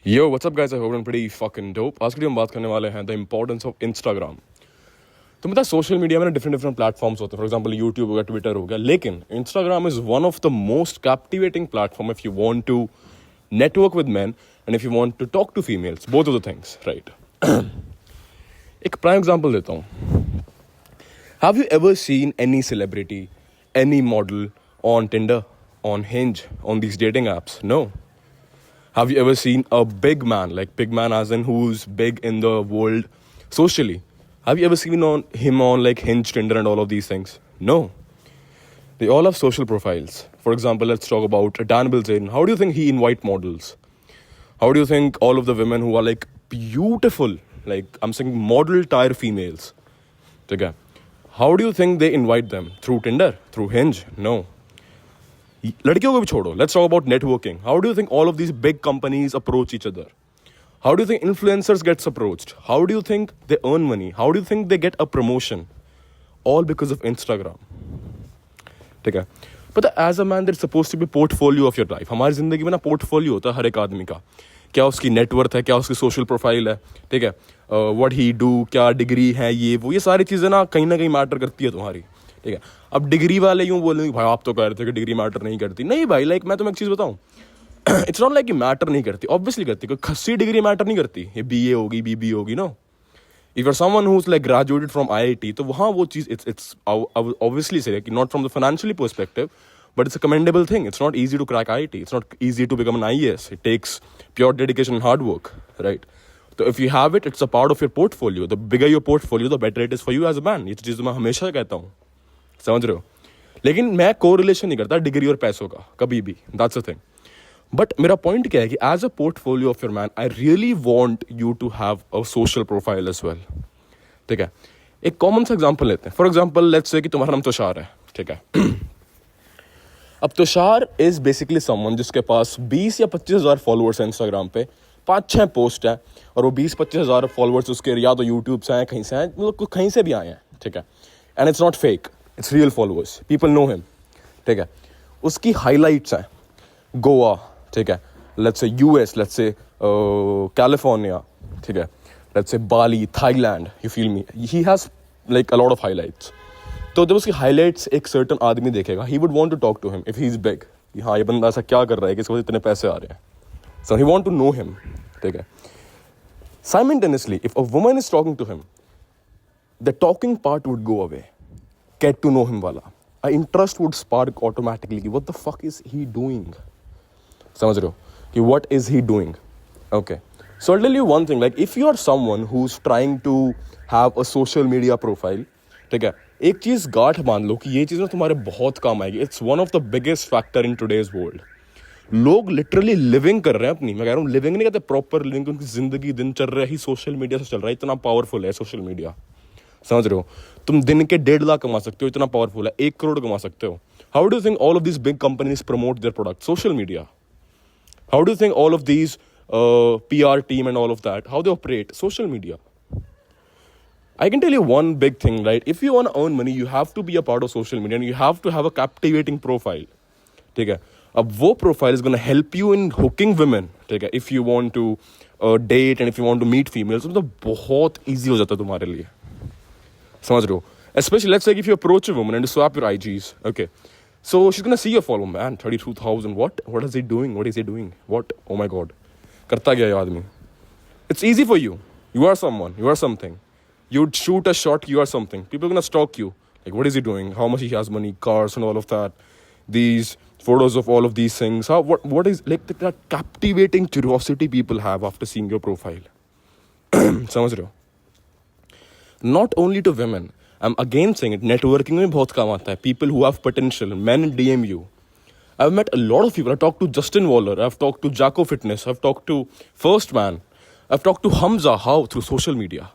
Yo, what's up guys? I hope I'm pretty fucking dope. आज के लिए हम बात करने वाले हैं द इम्पोर्टेंस ऑफ इंस्टाग्राम। तो मतलब सोशल मीडिया में डिफरेंट डिफरेंट प्लेटफॉर्म्स होते हैं। फॉर एग्जांपल यूट्यूब हो गया, ट्विटर हो गया, लेकिन Instagram is one of the most captivating platform if you want to network with man and if you want to talk to females, both of the things, right. एक prime example देता हूँ। Have you ever seen any celebrity, any model on Tinder, on Hinge, on these dating apps? No. Have you ever seen a big man, like big man as in who's big in the world socially? Have you ever seen him on like Hinge, Tinder and all of these things? No. They all have social profiles. For example, let's talk about Dan Bilzerian. How do you think he invite models? How do you think all of the women who are like beautiful, like I'm saying model tier females, okay, how do you think they invite them? Through Tinder? Through Hinge? No. लड़कियों को भी छोड़ो. Let's talk about networking. How do you think all of these big companies approach each other? How do you think influencers gets approached? How do you think they earn money? How do you think they get a promotion? All because of Instagram. ठीक है. But as a man, there's supposed to be portfolio of your life. हमारी जिंदगी में ना portfolio होता है हर एक आदमी का. क्या उसकी नेटवर्थ है, क्या उसकी सोशल प्रोफाइल है, ठीक है, व्हाट ही डू, क्या डिग्री है, ये सारी चीज़ें ना कहीं मैटर करती है तुम्हारी, ठीक है. अब डिग्री वाले यूँ बोलेंगे भाई आप तो कह रहे थे कि डिग्री मैटर नहीं करती. नहीं भाई, लाइक मैं तुम्हें एक चीज़ बताऊँ, इट्स नॉट लाइक कि मैटर नहीं करती, ऑब्वियसली करती. कोई खस्सी डिग्री मैटर नहीं करती. ये BA होगी, BB होगी, no. If you're someone who is like graduated from IIT, तो वहाँ वो चीज़ इट्स ऑब्वियसली से कि not from the financially perspective, but it's a commendable thing. It's not easy to crack IIT. It's not easy to become an IAS. It takes pure dedication and hard work, right? So if you have it, it's a part of your portfolio. The bigger your portfolio, the better it is for you as a man. ये चीज़ मैं हमेशा कहता हूँ, समझ रहे हो. लेकिन मैं कोरिलेशन नहीं करता डिग्री और पैसों का कभी भी. That's the thing. बट मेरा पॉइंट क्या है कि as a portfolio of your man, I really want you to have a social profile as well. ठीक है. एक कॉमन सा एग्जाम्पल लेते हैं. फॉर एग्जाम्पल लेट्स से कि तुम्हारा नाम तुषार है, ठीक है. अब तुषार इज बेसिकली समवन जिसके पास 20 या 25 हज़ार फॉलोअर्स हैं इंस्टाग्राम पे, 5-6 पोस्ट हैं, और वो 20-25 हज़ार फॉलोअर्स उसके या तो यूट्यूब से हैं, कहीं से हैं, मतलब कहीं से भी आए हैं, ठीक है. And it's not fake, it's real followers, people know him, ठीक है. उसकी हाईलाइट्स हैं गोवा, ठीक है, लेट्स से US, लेट्स से कैलिफोर्निया, ठीक है, let's say Bali, Thailand, you feel me. He has like a lot of highlights. तो जब उसकी हाईलाइट्स एक सर्टन आदमी देखेगा, he would want to talk to him if he is big. हाँ, ये बंदा ऐसा क्या कर रहा है कि इसके पास इतने पैसे आ रहे हैं. So he want to know him, ठीक है. Simultaneously if a woman is talking to him, the talking part would go away. Get to know him वाला इंटरेस्ट वुड स्पार्क ऑटोमेटिकली कि what the fuck is he doing. समझ रहे हो कि what is he doing. Okay, so I tell you one thing, like if you are someone who is trying to have a social media profile, ठीक है, एक चीज़ गांठ मान लो कि ये चीज़ ना तुम्हारे बहुत काम आएगी. It's one of the biggest factor in today's world. लोग लिटरली लिविंग कर रहे हैं अपनी, मैं कह रहा हूँ लिविंग नहीं कहते, प्रॉपर लिविंग. उनकी जिंदगी दिनचर्या ही सोशल मीडिया से चल रहा है. इतना पावरफुल है सोशल मीडिया, समझ रहे हो. तुम दिन के 1.5 लाख कमा सकते हो, इतना पावरफुल है. 1 करोड़ कमा सकते हो. How do you think all of these big companies promote their product? Social media. How do you think all of these PR team and all of that, how they operate? Social media. I can tell you one big thing, right? If you want to earn money, you have to be a part of social media and you have to have a captivating profile. ठीक है. अब वो profile is going to help you in hooking women. ठीक है. If you want to date and if you want to meet females, तो बहुत easy हो जाता है तुम्हारे लिए. समझ रहे हो? Especially let's say if you approach a woman and you swap your IGs, okay. So she's going to see your follow, man, 32,000. What is he doing? What is he doing? What? Oh my God. करता गया ये आदमी. It's easy for you. You are someone. You are something. You'd shoot a shot, you are something. People are going to stalk you. Like, what is he doing? How much he has money, cars and all of that. These photos of all of these things. What is, like, that captivating curiosity people have after seeing your profile. समझ रहे हो? Not only to women. I'm again saying it, networking में बहुत काम आता है. People who have potential. Men DM you. I've met a lot of people. I've talked to Justin Waller. I've talked to Jacko Fitness. I've talked to First Man. I've talked to Hamza. How? Through social media.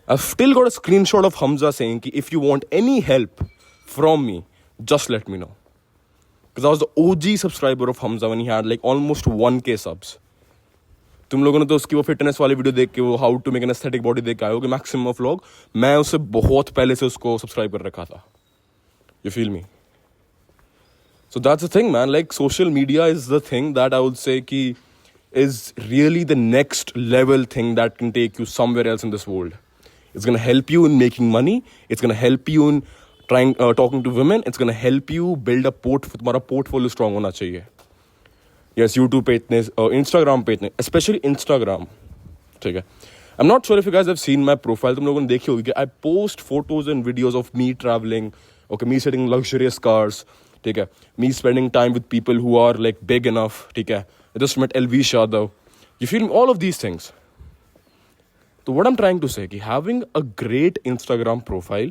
I've still got a screenshot of Hamza saying कि if you want any help from me, just let me know. Because I was the OG subscriber of Hamza when he had like almost 1K subs. तुम लोगों ने तो उसकी वो fitness वाली video देख के, वो how to make an aesthetic body देख के आए हो कि मैक्सिमम ऑफ व्लॉग, मैं उससे बहुत पहले से उसको सब्सक्राइब कर रखा था. You feel me? So that's the thing man, like social media is the thing that I would say कि is really the next level thing that can take you somewhere else in this world. It's going to help you in making money. It's going to help you in talking to women. It's going to help you build a तुम्हारा portfolio strong होना चाहिए. Yes, YouTube पे इतने, Instagram पे इतने, especially Instagram. ठीक है. I'm not sure if you guys have seen my profile. तुम लोगों ने देखी होगी कि I post photos and videos of me traveling, okay, me sitting in luxurious cars, ठीक है, me spending time with people who are like big enough, ठीक है. I just met Elvish Yadav. You feel me? All of these things. So what I'm trying to say कि having a great Instagram profile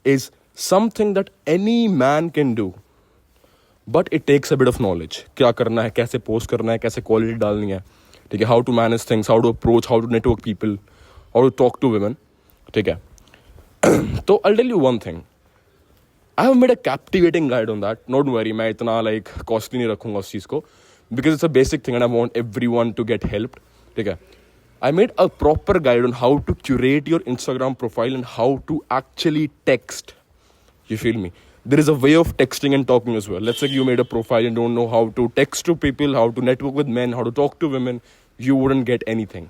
is something that any man can do, but it takes a bit of knowledge. क्या करना है, कैसे post करना है, कैसे quality डालनी है, ठीक है, how to manage things, how to approach, how to network people, how to talk to women, ठीक है. So I'll tell you one thing. I have made a captivating guide on that. Don't worry, मैं इतना like costly नहीं रखूँगा उस चीज़ को, because it's a basic thing and I want everyone to get helped. ठीक है. I made a proper guide on how to curate your Instagram profile and how to actually text. You feel me? There is a way of texting and talking as well. Let's say you made a profile and don't know how to text to people, how to network with men, how to talk to women. You wouldn't get anything.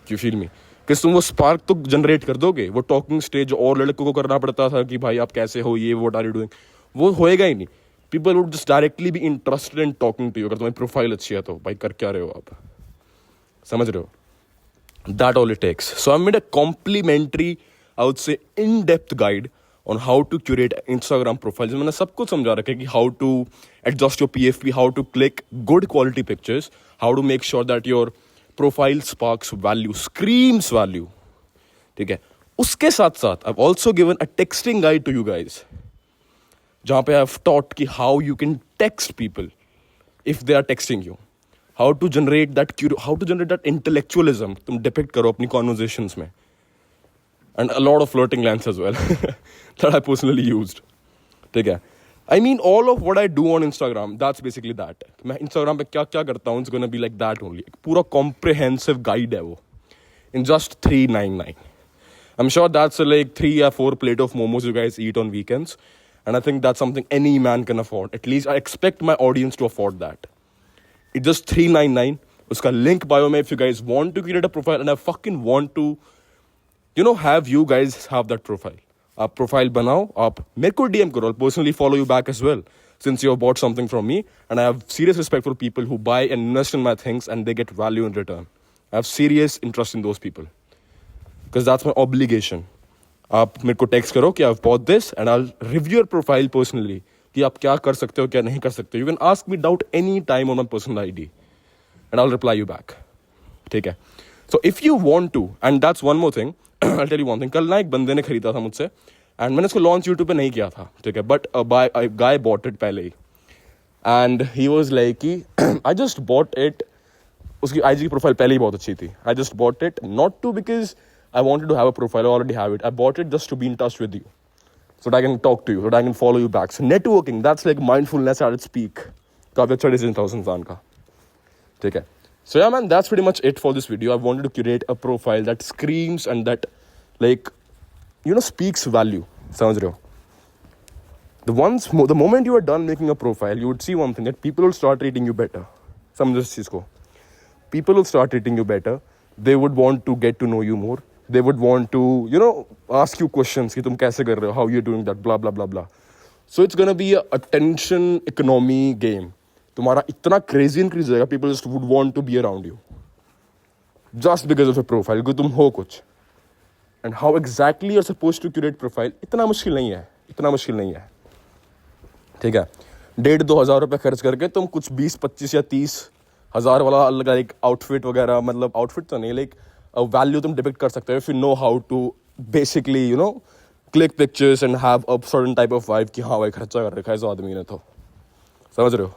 You feel me? Because तुम वो spark तो generate कर दोगे, वो talking stage और लड़कों को करना पड़ता था कि भाई आप कैसे हो, ये व्हाट आर यू डूइंग, वो होएगा ही नहीं. People would just directly be interested in talking to you. अगर तुम्हारी प्रोफाइल अच्छी है तो भाई कर क्या रहे हो आप, समझ रहे हो? That all it takes. So I made a complimentary, I would say in-depth guide on how to curate Instagram profiles. मैंने सब कुछ समझा रखा है कि how to adjust your PFP, how to click good quality pictures, how to make sure that your profile sparks value, screams value. ठीक है. उसके साथ साथ I've also given a texting guide to you guys, जहाँ पे I've taught कि how you can text people if they are texting you. How to generate that intellectualism तुम depict करो अपनी conversations में. And a lot of flirting lines as well that I personally used. ठीक है. I mean all of what I do on Instagram, that's basically that. मैं Instagram पे क्या क्या करता हूँ, it's gonna be like that only. एक पूरा comprehensive guide है वो. In just $3.99. I'm sure that's like 3 or 4 plate of momos you guys eat on weekends. And I think that's something any man can afford. At least I expect my audience to afford that. It's just $3.99. उसका link bio में if you guys want to create a profile and I fucking want to, you know, have you guys have that profile. आप profile बनाओ, आप मेरे को DM करो. I'll personally follow you back as well since you have bought something from me and I have serious respect for people who buy and invest in my things and they get value in return. I have serious interest in those people because that's my obligation. आप मेरे को text करो कि I've bought this and I'll review your profile personally. कि आप क्या कर सकते हो क्या नहीं कर सकते. You can ask me doubt any time on my personal ID and I'll reply you back. ठीक है. So if you want to, and that's one more thing, I'll tell you one thing. कल ना एक बंदे ने खरीदा था मुझसे and मैंने इसको लॉन्च YouTube पे नहीं किया था, ठीक है, but a guy bought it पहले ही and he was like कि I just bought it. उसकी IG की प्रोफाइल पहले ही बहुत अच्छी थी. I just bought it not to because I wanted to have a profile. I already have it. I bought it just to be in touch with you. So that I can talk to you, so that I can follow you back. So networking, that's like mindfulness at its peak. काफी अच्छा decision था उस इंसान का. ठीक है. So yeah man, that's pretty much it for this video. I wanted to curate a profile that screams and that like, you know, speaks value. समझ रहे हो? The moment you are done making a profile, you would see one thing, that people will start treating you better. समझो इस चीज को. People will start treating you better. They would want to get to know you more. They would want to, you know, ask you questions कि तुम कैसे कर रहे हो, how you're doing that, blah blah blah blah. So it's gonna be a attention economy game. तुम्हारा इतना crazy increase जाएगा, people just would want to be around you just because of a profile, क्योंकि तुम हो कुछ. And how exactly you're supposed to curate profile, इतना मुश्किल नहीं है. ठीक है. 1,500-2 हज़ार रुपये खर्च करके तुम कुछ 20, 25 या 30 हज़ार वाला अलग एक आउटफिट वगैरह, मतलब आउटफिट तो नहीं, लाइक वैल्यू तुम डिपिक्ट कर सकते हो if you know how to basically, you know, click pictures and have a certain type of vibe कि हाँ भाई खर्चा कर रखा है इस आदमी ने, तो समझ रहे हो.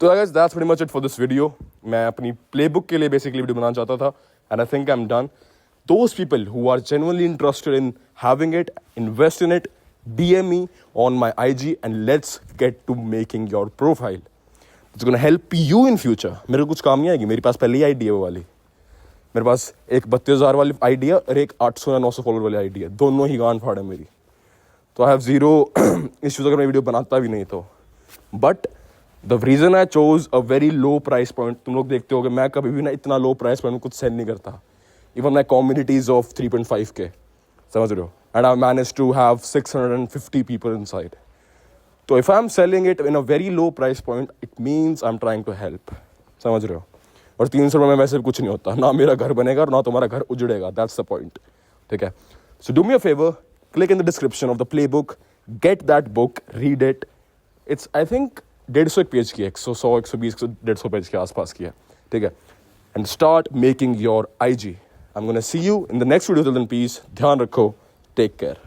तो I guess that's pretty much it for this video. मैं अपनी playbook के लिए basically वीडियो बनाना चाहता था and I think I'm done. Those people who are genuinely interested in having it, invest in it, DM me on my IG and let's get to making your profile. It's gonna help you in future. मेरे को कुछ काम नहीं आएगी, मेरे पास पहले ही ID है वो वाली. मेरे पास एक 32,000 वाली आईडी है और एक 800 या 900 फॉलोअर वाली आईडी है. दोनों ही गांड फाड़ है मेरी. तो आई हैव जीरो इश्यूज अगर मैं वीडियो बनाता भी नहीं तो. But the reason I chose a very low price point, तुम लोग देखते हो कि मैं कभी भी ना इतना लो प्राइस पॉइंट में कुछ सेल नहीं करता, even my communities of 3.5K, समझ रहे हो, and I manage to have 650 people in side. तो if I am selling it in a very low price point, it means I am trying to help, समझ रहे हो. और 300 रुपये में वैसे कुछ नहीं होता, ना मेरा घर बनेगा और ना तुम्हारा घर उजड़ेगा, दैट्स द पॉइंट. ठीक है, so do me a favour, click in the description of the play book, get that book, read it. It's I think 150 page की है, 100, 120, 150 पेज के आसपास की है. ठीक है, and start making your IG. I am gonna see you in the next video. Till then peace, ध्यान रखो, टेक केयर.